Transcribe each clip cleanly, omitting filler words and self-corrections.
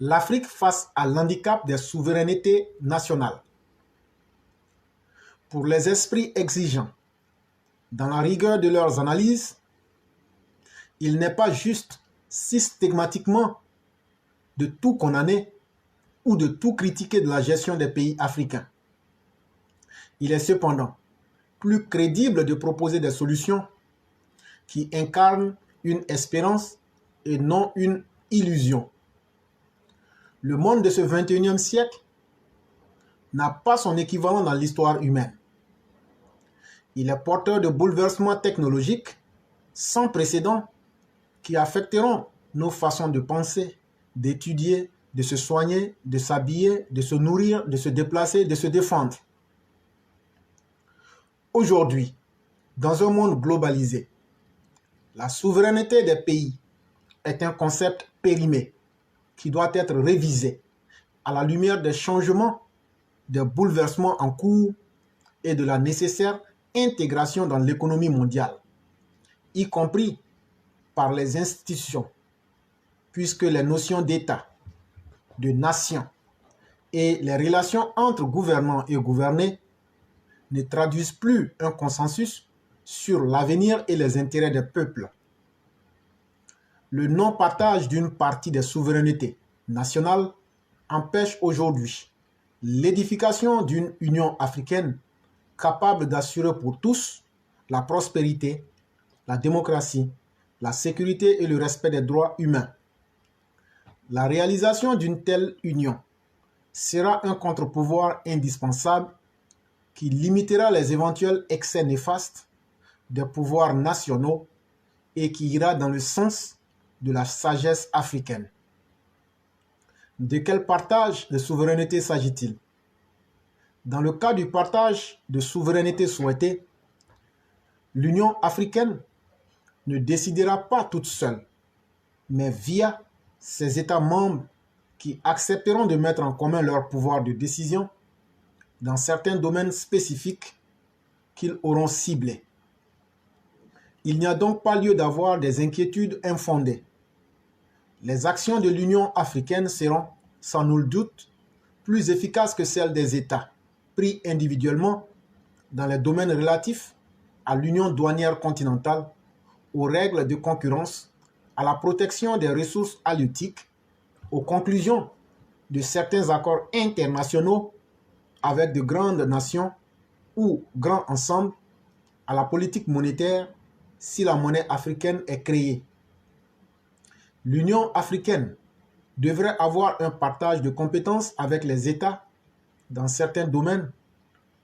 l'Afrique face à l'handicap des souverainetés nationales. Pour les esprits exigeants, dans la rigueur de leurs analyses, il n'est pas juste systématiquement de tout condamner ou de tout critiquer de la gestion des pays africains. Il est cependant plus crédible de proposer des solutions qui incarnent une espérance et non une illusion. Le monde de ce 21e siècle n'a pas son équivalent dans l'histoire humaine. Il est porteur de bouleversements technologiques sans précédent qui affecteront nos façons de penser, d'étudier, de se soigner, de s'habiller, de se nourrir, de se déplacer, de se défendre. Aujourd'hui, dans un monde globalisé, la souveraineté des pays est un concept périmé qui doit être révisé à la lumière des changements, des bouleversements en cours et de la nécessaire intégration dans l'économie mondiale, y compris par les institutions, puisque les notions d'État, de nation et les relations entre gouvernants et gouvernés ne traduisent plus un consensus sur l'avenir et les intérêts des peuples. Le non-partage d'une partie des souverainetés nationales empêche aujourd'hui l'édification d'une Union africaine capable d'assurer pour tous la prospérité, la démocratie, la sécurité et le respect des droits humains. La réalisation d'une telle union sera un contre-pouvoir indispensable qui limitera les éventuels excès néfastes des pouvoirs nationaux et qui ira dans le sens de la sagesse africaine. De quel partage de souveraineté s'agit-il? Dans le cas du partage de souveraineté souhaité, l'Union africaine ne décidera pas toute seule, mais via ses États membres qui accepteront de mettre en commun leur pouvoir de décision dans certains domaines spécifiques qu'ils auront ciblés. Il n'y a donc pas lieu d'avoir des inquiétudes infondées. Les actions de l'Union africaine seront, sans nul doute, plus efficaces que celles des États, pris individuellement dans les domaines relatifs à l'Union douanière continentale, aux règles de concurrence, à la protection des ressources halieutiques, aux conclusions de certains accords internationaux avec de grandes nations ou grands ensembles, à la politique monétaire si la monnaie africaine est créée. L'Union africaine devrait avoir un partage de compétences avec les États dans certains domaines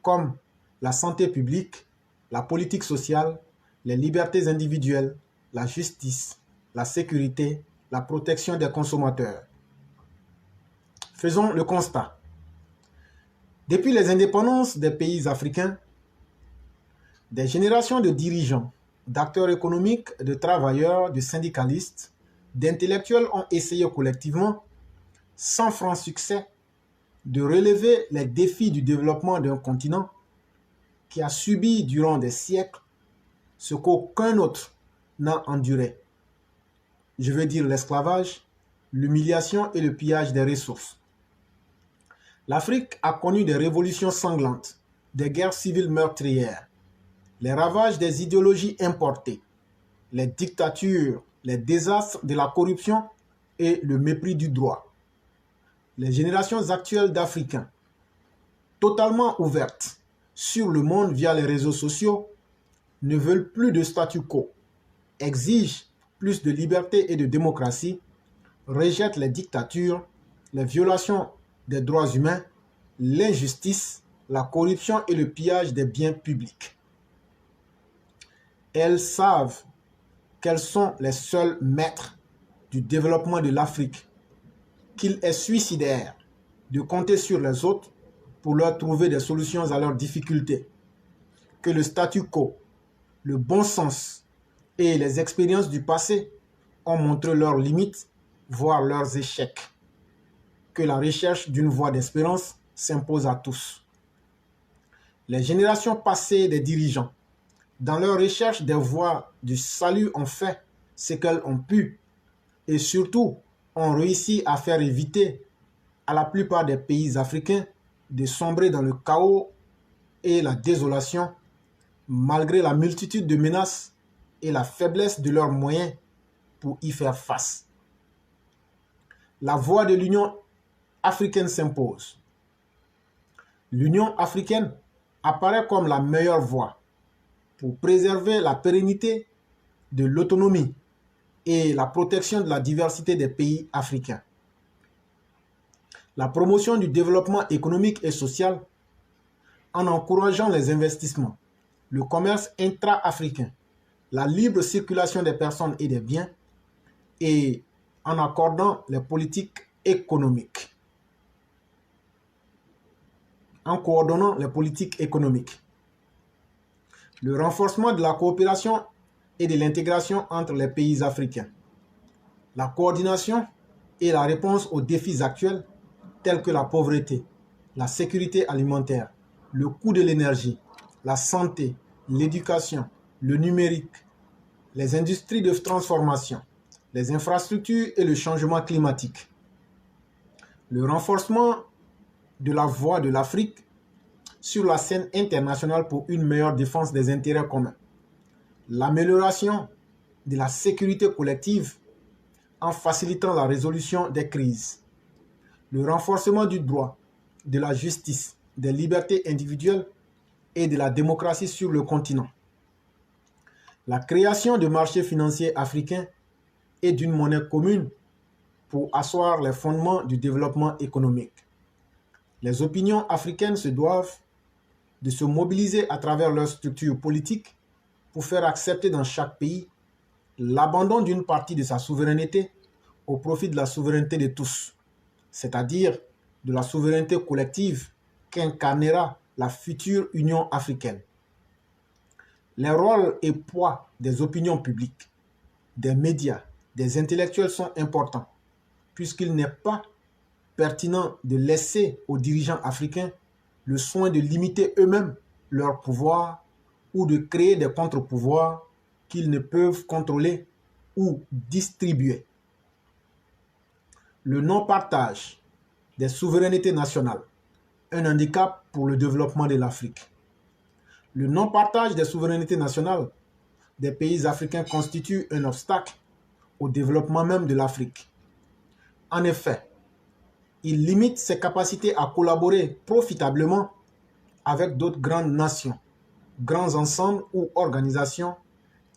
comme la santé publique, la politique sociale, les libertés individuelles, la justice, la sécurité, la protection des consommateurs. Faisons le constat. Depuis les indépendances des pays africains, des générations de dirigeants, d'acteurs économiques, de travailleurs, de syndicalistes, d'intellectuels ont essayé collectivement, sans franc succès, de relever les défis du développement d'un continent qui a subi durant des siècles ce qu'aucun autre n'a enduré. Je veux dire l'esclavage, l'humiliation et le pillage des ressources. L'Afrique a connu des révolutions sanglantes, des guerres civiles meurtrières, les ravages des idéologies importées, les dictatures, les désastres de la corruption et le mépris du droit. Les générations actuelles d'Africains, totalement ouvertes sur le monde via les réseaux sociaux, ne veulent plus de statu quo, exigent plus de liberté et de démocratie, rejettent les dictatures, les violations des droits humains, l'injustice, la corruption et le pillage des biens publics. Elles savent qu'elles sont les seuls maîtres du développement de l'Afrique, qu'il est suicidaire de compter sur les autres pour leur trouver des solutions à leurs difficultés, que le statu quo, le bon sens et les expériences du passé ont montré leurs limites, voire leurs échecs, que la recherche d'une voie d'espérance s'impose à tous. Les générations passées des dirigeants, dans leur recherche des voies du salut, ont fait ce qu'elles ont pu et surtout ont réussi à faire éviter à la plupart des pays africains de sombrer dans le chaos et la désolation, malgré la multitude de menaces et la faiblesse de leurs moyens pour y faire face. La voie de l'Union africaine s'impose. L'Union africaine apparaît comme la meilleure voie pour préserver la pérennité de l'autonomie et la protection de la diversité des pays africains. La promotion du développement économique et social en encourageant les investissements, le commerce intra-africain, la libre circulation des personnes et des biens et en accordant les politiques économiques. En coordonnant les politiques économiques. Le renforcement de la coopération et de l'intégration entre les pays africains. La coordination et la réponse aux défis actuels tels que la pauvreté, la sécurité alimentaire, le coût de l'énergie, la santé, l'éducation, le numérique, les industries de transformation, les infrastructures et le changement climatique. Le renforcement de la voix de l'Afrique sur la scène internationale pour une meilleure défense des intérêts communs. L'amélioration de la sécurité collective en facilitant la résolution des crises. Le renforcement du droit, de la justice, des libertés individuelles et de la démocratie sur le continent. La création de marchés financiers africains et d'une monnaie commune pour asseoir les fondements du développement économique. Les opinions africaines se doivent de se mobiliser à travers leurs structures politiques pour faire accepter dans chaque pays l'abandon d'une partie de sa souveraineté au profit de la souveraineté de tous, c'est-à-dire de la souveraineté collective qu'incarnera la future Union africaine. Les rôles et poids des opinions publiques, des médias, des intellectuels sont importants, puisqu'il n'est pas pertinent de laisser aux dirigeants africains le soin de limiter eux-mêmes leur pouvoir ou de créer des contre-pouvoirs qu'ils ne peuvent contrôler ou distribuer. Le non-partage des souverainetés nationales, un handicap pour le développement de l'Afrique. Le non-partage des souverainetés nationales des pays africains constitue un obstacle au développement même de l'Afrique. En effet, il limite ses capacités à collaborer profitablement avec d'autres grandes nations, grands ensembles ou organisations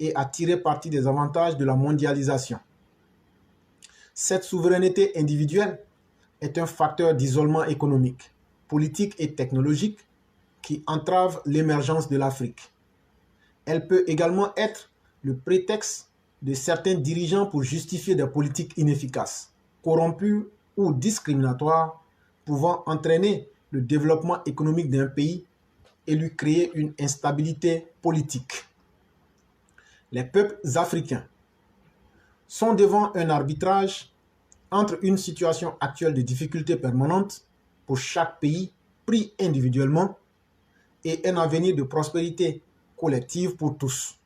et à tirer parti des avantages de la mondialisation. Cette souveraineté individuelle est un facteur d'isolement économique, politique et technologique qui entrave l'émergence de l'Afrique. Elle peut également être le prétexte de certains dirigeants pour justifier des politiques inefficaces, corrompues ou discriminatoires, pouvant entraîner le développement économique d'un pays et lui créer une instabilité politique. Les peuples africains sont devant un arbitrage entre une situation actuelle de difficulté permanente pour chaque pays pris individuellement et un avenir de prospérité collective pour tous.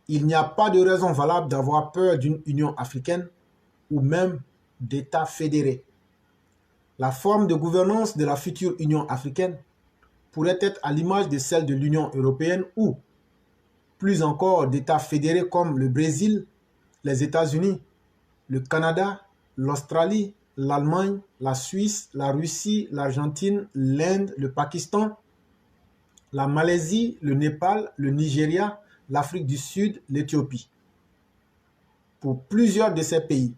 Il n'y a pas de raison valable d'avoir peur d'une Union africaine ou même d'États fédérés. La forme de gouvernance de la future Union africaine pourrait être à l'image de celle de l'Union européenne ou, plus encore, d'États fédérés comme le Brésil, les États-Unis, le Canada, l'Australie, l'Allemagne, la Suisse, la Russie, l'Argentine, l'Inde, le Pakistan, la Malaisie, le Népal, le Nigeria, l'Afrique du Sud, l'Éthiopie. Pour plusieurs de ces pays,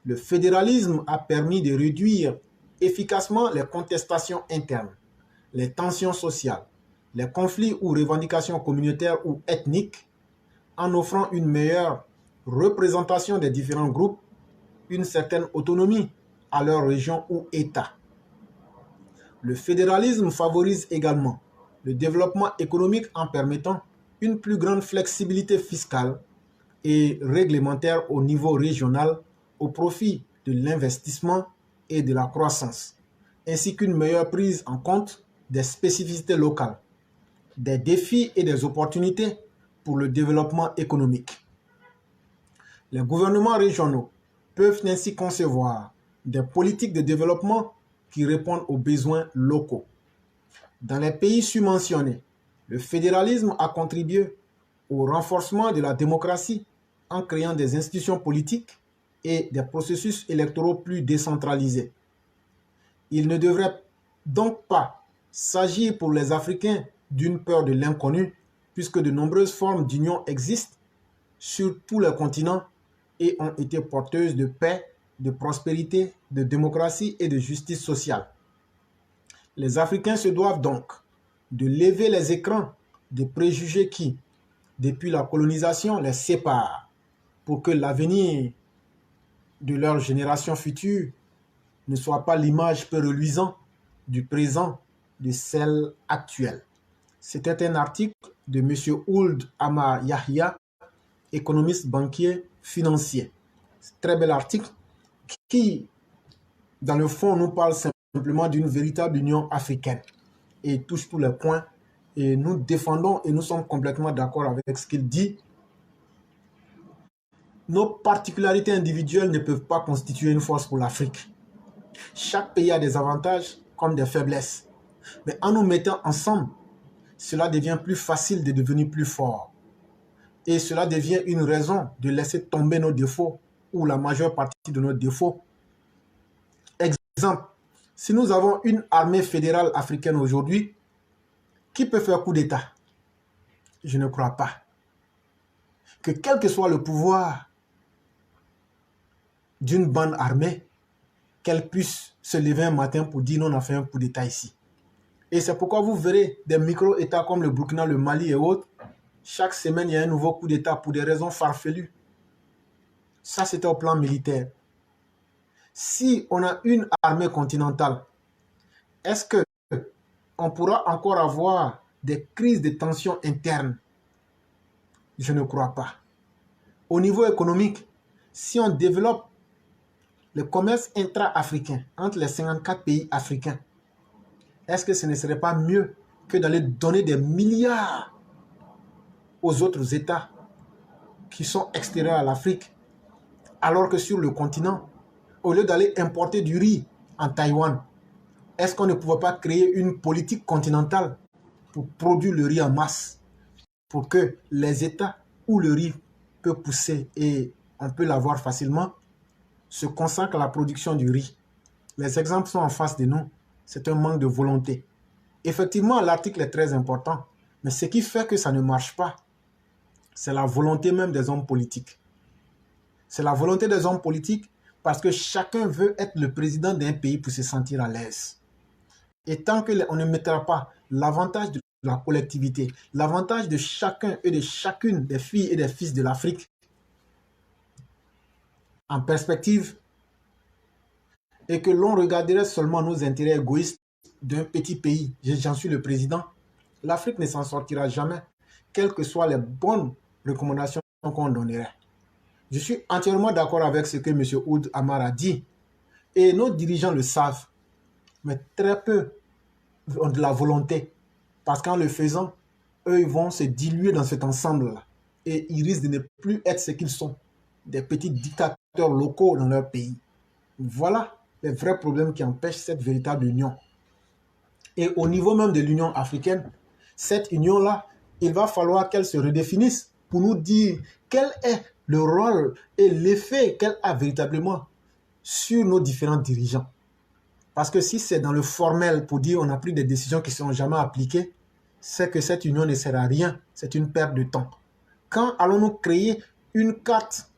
le fédéralisme a permis de réduire efficacement les contestations internes, les tensions sociales, les conflits ou revendications communautaires ou ethniques, en offrant une meilleure représentation des différents groupes, une certaine autonomie à leur région ou État. Le fédéralisme favorise également le développement économique en permettant une plus grande flexibilité fiscale et réglementaire au niveau régional au profit de l'investissement et de la croissance, ainsi qu'une meilleure prise en compte des spécificités locales, des défis et des opportunités pour le développement économique. Les gouvernements régionaux peuvent ainsi concevoir des politiques de développement qui répondent aux besoins locaux. Dans les pays submentionnés, le fédéralisme a contribué au renforcement de la démocratie en créant des institutions politiques et des processus électoraux plus décentralisés. Il ne devrait donc pas s'agir pour les Africains d'une peur de l'inconnu, puisque de nombreuses formes d'union existent sur tous les continents et ont été porteuses de paix, de prospérité, de démocratie et de justice sociale. Les Africains se doivent donc de lever les écrans des préjugés qui, depuis la colonisation, les séparent pour que l'avenir de leur génération future ne soit pas l'image peu reluisante du présent de celle actuelle. C'était un article de M. Ould Amar Yahya, économiste, banquier, financier. Très bel article qui, dans le fond, nous parle simplement d'une véritable union africaine et touche tous les points. Et nous défendons et nous sommes complètement d'accord avec ce qu'il dit. Nos particularités individuelles ne peuvent pas constituer une force pour l'Afrique. Chaque pays a des avantages comme des faiblesses. Mais en nous mettant ensemble, cela devient plus facile de devenir plus fort. Et cela devient une raison de laisser tomber nos défauts ou la majeure partie de nos défauts. Exemple, si nous avons une armée fédérale africaine aujourd'hui, qui peut faire coup d'État? Je ne crois pas. Que quel que soit le pouvoir d'une bande armée, qu'elle puisse se lever un matin pour dire non, on a fait un coup d'État ici. Et c'est pourquoi vous verrez des micro-États comme le Burkina, le Mali et autres. Chaque semaine, il y a un nouveau coup d'État pour des raisons farfelues. Ça, c'était au plan militaire. Si on a une armée continentale, est-ce qu'on pourra encore avoir des crises de tensions internes? Je ne crois pas. Au niveau économique, si on développe le commerce intra-africain entre les 54 pays africains, est-ce que ce ne serait pas mieux que d'aller donner des milliards aux autres États qui sont extérieurs à l'Afrique, alors que sur le continent, au lieu d'aller importer du riz en Taïwan, est-ce qu'on ne pouvait pas créer une politique continentale pour produire le riz en masse, pour que les États où le riz peut pousser et on peut l'avoir facilement, se consacrent à la production du riz? Les exemples sont en face de nous. C'est un manque de volonté. Effectivement, l'article est très important, mais ce qui fait que ça ne marche pas, c'est la volonté même des hommes politiques. C'est la volonté des hommes politiques parce que chacun veut être le président d'un pays pour se sentir à l'aise. Et tant qu'on ne mettra pas l'avantage de la collectivité, l'avantage de chacun et de chacune des filles et des fils de l'Afrique en perspective, et que l'on regarderait seulement nos intérêts égoïstes d'un petit pays, j'en suis le président, l'Afrique ne s'en sortira jamais, quelles que soient les bonnes recommandations qu'on donnerait. Je suis entièrement d'accord avec ce que M. Ould Amar a dit, et nos dirigeants le savent, mais très peu ont de la volonté, parce qu'en le faisant, eux ils vont se diluer dans cet ensemble-là, et ils risquent de ne plus être ce qu'ils sont, des petits dictateurs locaux dans leur pays. Voilà les vrais problèmes qui empêchent cette véritable union. Et au niveau même de l'Union africaine, cette union-là, il va falloir qu'elle se redéfinisse pour nous dire quel est le rôle et l'effet qu'elle a véritablement sur nos différents dirigeants. Parce que si c'est dans le formel pour dire on a pris des décisions qui ne seront jamais appliquées, c'est que cette union ne sert à rien, c'est une perte de temps. Quand allons-nous créer une carte,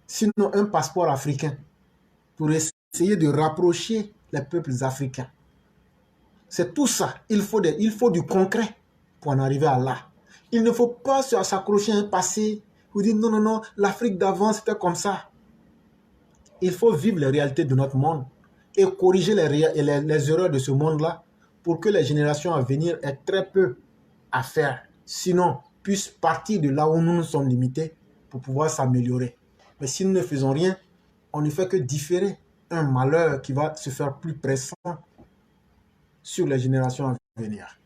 sinon un passeport africain, pour essayer de rapprocher les peuples africains? C'est tout ça. Il faut du concret pour en arriver à là. Il ne faut pas s'accrocher à un passé ou dire non, non, non, l'Afrique d'avant c'était comme ça. Il faut vivre les réalités de notre monde et corriger les erreurs de ce monde-là pour que les générations à venir aient très peu à faire. Sinon, puissent partir de là où nous sommes limités pour pouvoir s'améliorer. Mais si nous ne faisons rien, on ne fait que différer un malheur qui va se faire plus pressant sur les générations à venir.